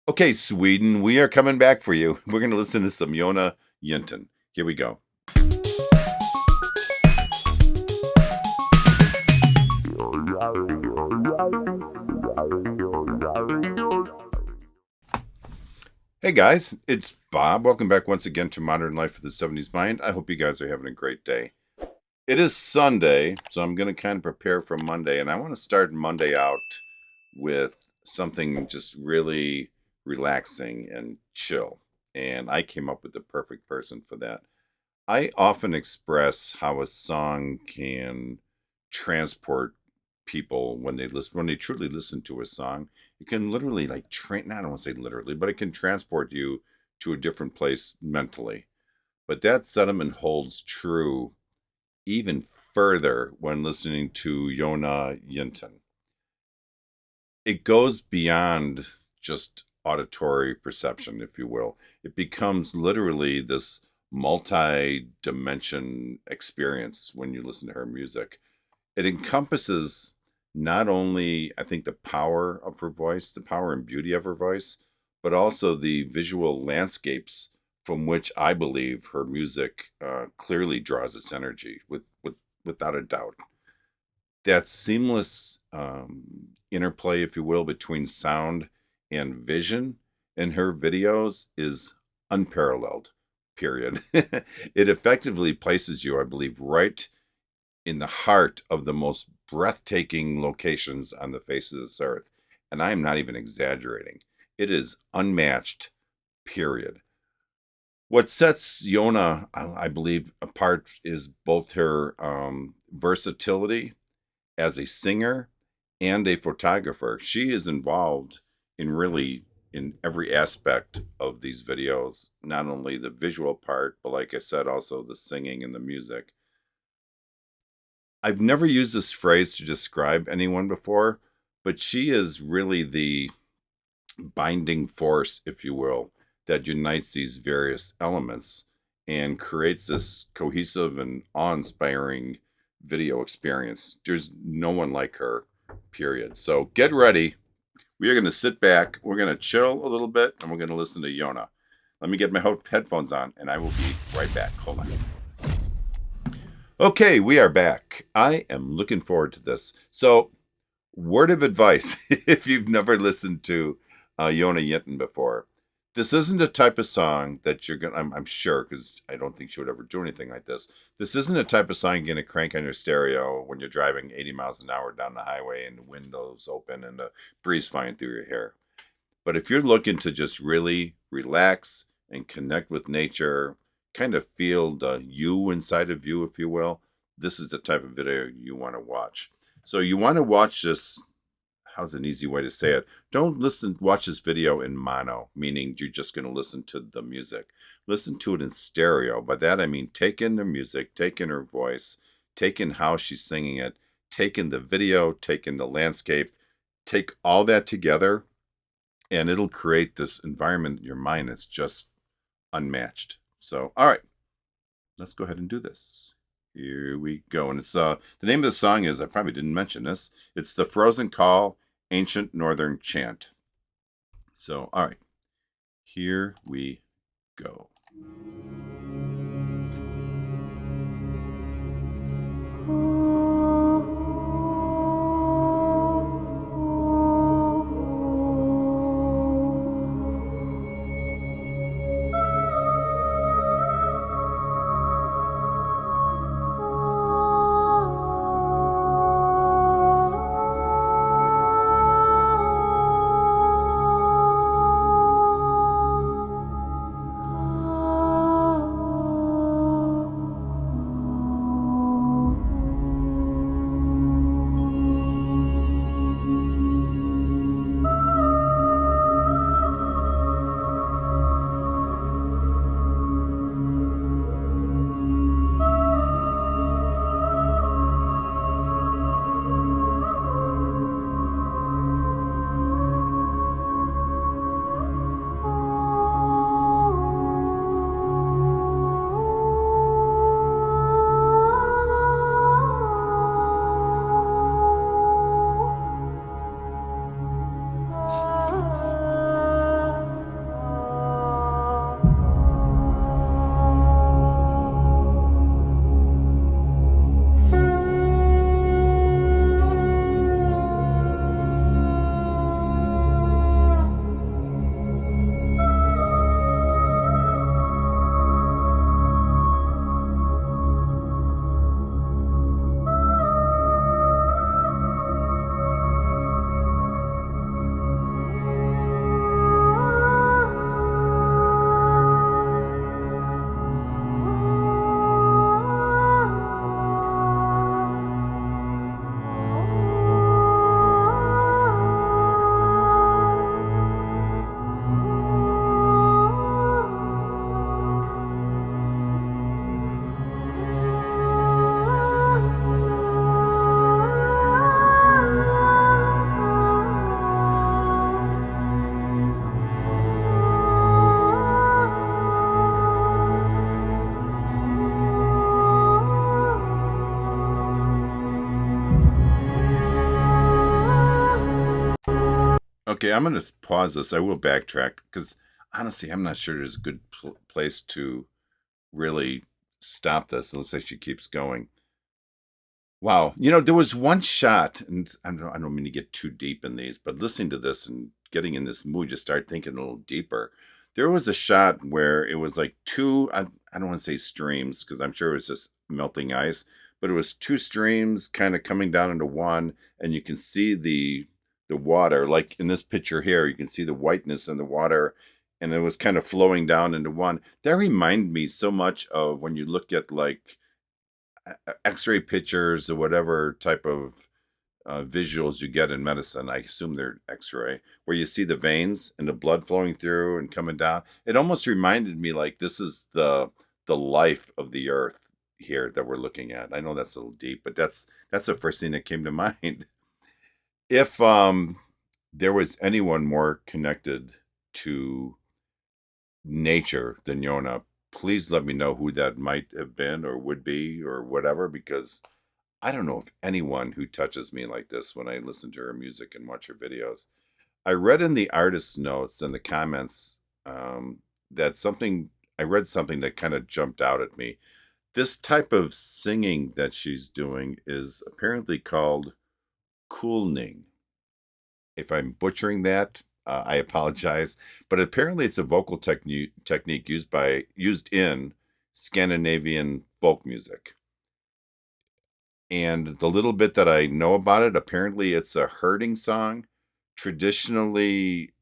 Okay, Sweden, we are coming back for you. We're going to listen to some Jonna Jinton. Here we go. Hey guys, it's Bob. Welcome back once again to Modern Life of the 70s Mind. I hope you guys are having a great day. It is Sunday, so I'm going to kind of prepare for Monday, and I want to start Monday out with something just really relaxing and chill. And I came up with the perfect person for that. I often express how a song can transport people when they truly listen to a song. It can literally I don't want to say literally, but it can transport you to a different place mentally. But that sentiment holds true even further when listening to Jonna Jinton. It goes beyond just auditory perception, if you will. It becomes literally this multi-dimension experience when you listen to her music. It encompasses not only, I think, the power of her voice, the power and beauty of her voice, but also the visual landscapes from which I believe her music clearly draws its energy, without a doubt. That seamless interplay, if you will, between sound and vision in her videos is unparalleled, period. It effectively places you, I believe, right in the heart of the most breathtaking locations on the face of this earth. And I am not even exaggerating. It is unmatched, period. What sets Yona, I believe, apart is both her versatility as a singer and a photographer. She is involved in every aspect of these videos, not only the visual part, but like I said, also the singing and the music. I've never used this phrase to describe anyone before, but she is really the binding force, if you will, that unites these various elements and creates this cohesive and awe-inspiring video experience. There's no one like her, period. So get ready. We are going to sit back, we're going to chill a little bit, and we're going to listen to Yona. Let me get my headphones on, and I will be right back. Hold on. Okay, we are back. I am looking forward to this. So, word of advice if you've never listened to Jonna Jinton before, this isn't a type of song that you're going to, I'm sure, because I don't think she would ever do anything like this. This isn't a type of song you're going to crank on your stereo when you're driving 80 miles an hour down the highway and the windows open and the breeze flying through your hair. But if you're looking to just really relax and connect with nature, kind of feel the you inside of you, if you will, this is the type of video you want to watch. So you want to watch this. How's an easy way to say it? Don't watch this video in mono, meaning you're just going to listen to the music. Listen to it in stereo. By that, I mean take in the music, take in her voice, take in how she's singing it, take in the video, take in the landscape, take all that together, and it'll create this environment in your mind that's just unmatched. So, all right, let's go ahead and do this. Here we go. And it's the name of the song is, I probably didn't mention this. It's The Frozen Call, Ancient Northern Chant. So, all right, here we go. Okay, I'm going to pause this. I will backtrack because honestly, I'm not sure there's a good place to really stop this. It looks like she keeps going. Wow. There was one shot, and I don't mean to get too deep in these, but listening to this and getting in this mood, you start thinking a little deeper. There was a shot where it was like two, I don't want to say streams because I'm sure it was just melting ice, but it was two streams kind of coming down into one, and you can see the water. Like in this picture here, you can see the whiteness in the water, and it was kind of flowing down into one. That reminded me so much of when you look at like X-ray pictures or whatever type of visuals you get in medicine. I assume they're X-ray, where you see the veins and the blood flowing through and coming down. It almost reminded me like this is the life of the earth here that we're looking at. I know that's a little deep, but that's the first thing that came to mind. If there was anyone more connected to nature than Yona, please let me know who that might have been or would be or whatever, because I don't know of anyone who touches me like this when I listen to her music and watch her videos. I read in the artist's notes and the comments that I read something that kind of jumped out at me. This type of singing that she's doing is apparently called kulning. If I'm butchering that, I apologize. But apparently, it's a vocal technique used in Scandinavian folk music. And the little bit that I know about it, apparently, it's a herding song, traditionally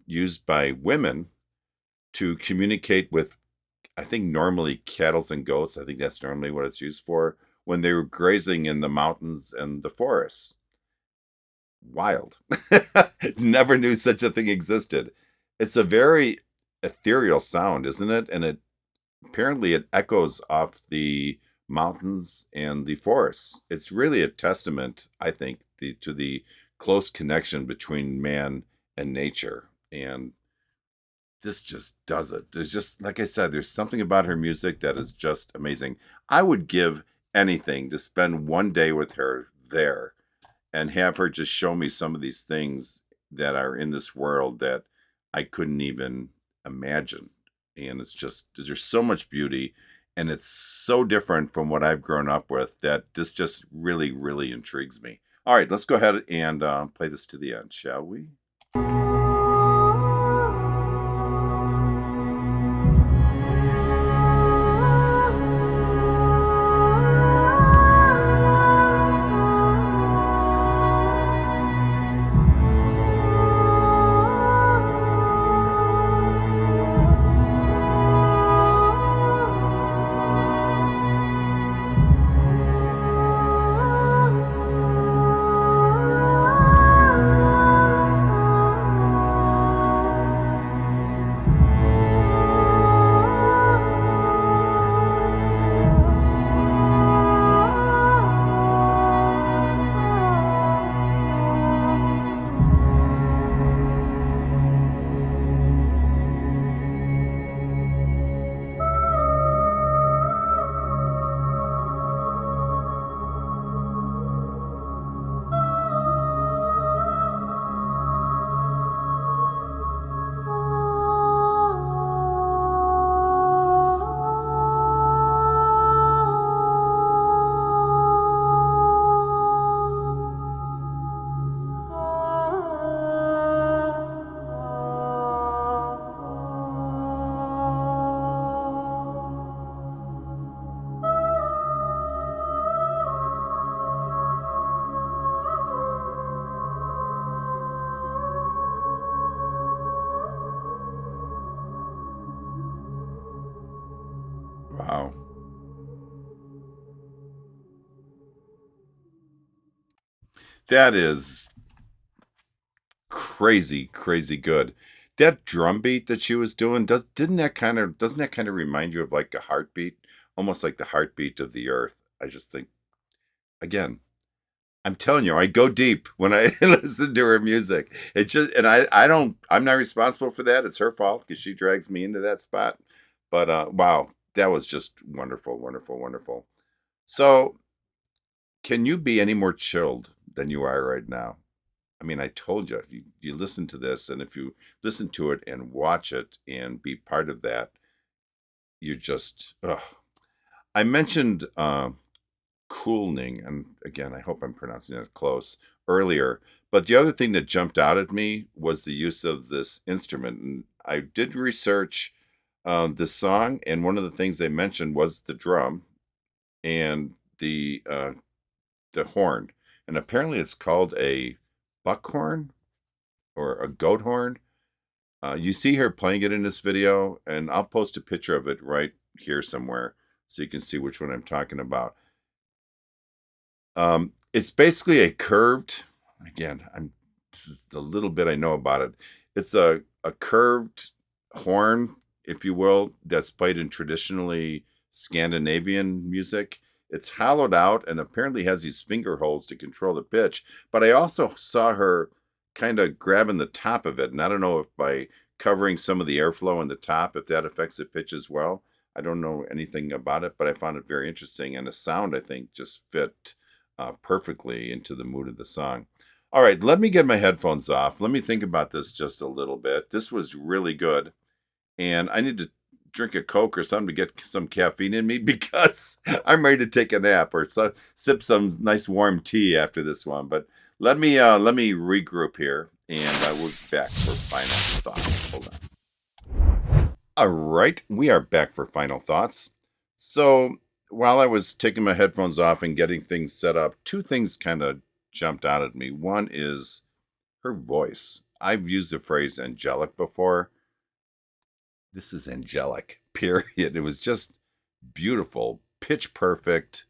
used by women to communicate with, I think, normally cattle and goats. I think that's normally what it's used for when they were grazing in the mountains and the forests. Wild. Never knew such a thing existed. It's a very ethereal sound, isn't it? And apparently it echoes off the mountains and the forests. It's really a testament, I think, to the close connection between man and nature. And this just does it. There's just, like I said, there's something about her music that is just amazing. I would give anything to spend one day with her there and have her just show me some of these things that are in this world that I couldn't even imagine. And it's just, there's so much beauty, and it's so different from what I've grown up with that this just really, really intrigues me. All right, let's go ahead and play this to the end, shall we? Wow. That is crazy, crazy good. That drum beat that she was doing doesn't that kind of remind you of like a heartbeat? Almost like the heartbeat of the earth. I just think again, I'm telling you, I go deep when I listen to her music. It just and I'm not responsible for that. It's her fault because she drags me into that spot. But wow, that was just wonderful, wonderful, wonderful. So, can you be any more chilled than you are right now? I mean, I told you, you listen to this, and if you listen to it and watch it and be part of that, you're just, ugh. I mentioned kulning, and again, I hope I'm pronouncing it close earlier. But the other thing that jumped out at me was the use of this instrument. And I did research this song, and one of the things they mentioned was the drum and the horn. And apparently, it's called a buckhorn or a goat horn. You see her playing it in this video, and I'll post a picture of it right here somewhere so you can see which one I'm talking about. It's basically a curved, again, this is the little bit I know about it. It's a curved horn, if you will, that's played in traditionally Scandinavian music. It's hollowed out and apparently has these finger holes to control the pitch. But I also saw her kind of grabbing the top of it. And I don't know if by covering some of the airflow in the top, if that affects the pitch as well. I don't know anything about it, but I found it very interesting. And the sound, I think, just fit perfectly into the mood of the song. All right, let me get my headphones off. Let me think about this just a little bit. This was really good. And I need to drink a Coke or something to get some caffeine in me because I'm ready to take a nap or sip some nice warm tea after this one. But let me regroup here, and we'll be back for final thoughts. Hold on. All right, we are back for final thoughts. So while I was taking my headphones off and getting things set up, two things kind of jumped out at me. One is her voice. I've used the phrase angelic before. This is angelic, period. It was just beautiful, pitch perfect.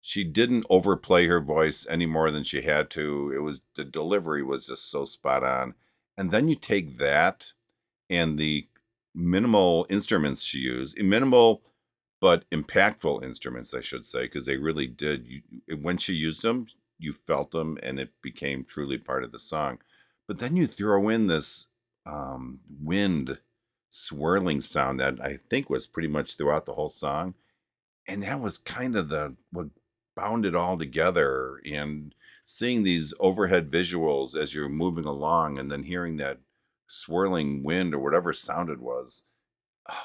She didn't overplay her voice any more than she had to. It was, the delivery was just so spot on. And then you take that and the minimal instruments she used, minimal but impactful instruments, I should say, because they really did. When she used them, you felt them, and it became truly part of the song. But then you throw in this wind swirling sound that I think was pretty much throughout the whole song, and that was kind of the what bound it all together. And seeing these overhead visuals as you're moving along, and then hearing that swirling wind or whatever sound it was,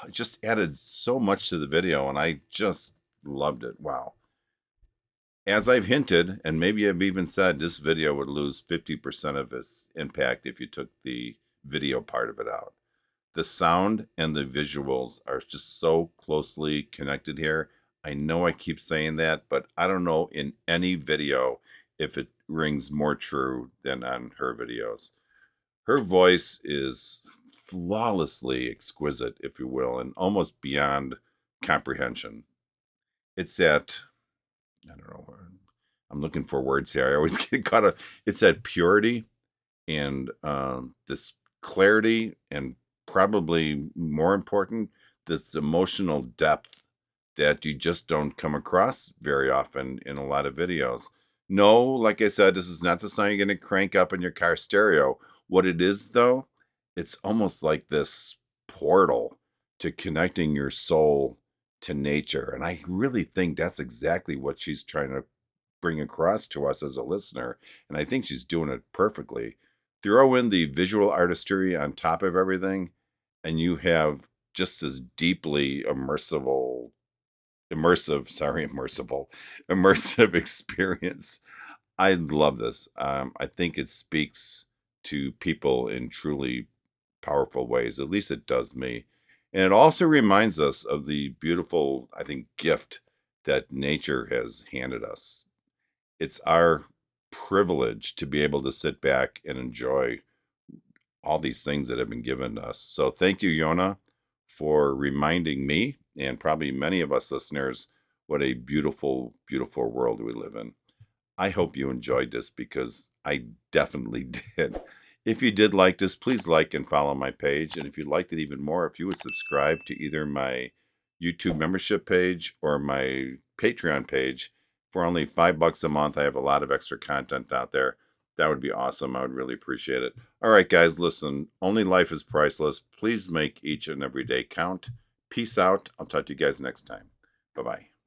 it just added so much to the video, and I just loved it. Wow. As I've hinted, and maybe I've even said, this video would lose 50% of its impact if you took the video part of it out. The sound and the visuals are just so closely connected here. I know I keep saying that, but I don't know in any video if it rings more true than on her videos. Her voice is flawlessly exquisite, if you will, and almost beyond comprehension. It's that, I don't know, I'm looking for words here. I always get caught up. It's that purity and this clarity, and probably more important, this emotional depth that you just don't come across very often in a lot of videos. No, like I said, this is not the song you're going to crank up in your car stereo. What it is, though, it's almost like this portal to connecting your soul to nature. And I really think that's exactly what she's trying to bring across to us as a listener. And I think she's doing it perfectly. Throw in the visual artistry on top of everything, and you have just as deeply immersive experience. I love this. I think it speaks to people in truly powerful ways. At least it does me. And it also reminds us of the beautiful, I think, gift that nature has handed us. It's our privilege to be able to sit back and enjoy all these things that have been given to us. So thank you, Yona, for reminding me and probably many of us listeners what a beautiful, beautiful world we live in. I hope you enjoyed this because I definitely did. If you did like this, please like and follow my page. And if you liked it even more, if you would subscribe to either my YouTube membership page or my Patreon page for only $5 a month, I have a lot of extra content out there. That would be awesome. I would really appreciate it. All right, guys, listen, only life is priceless. Please make each and every day count. Peace out. I'll talk to you guys next time. Bye-bye.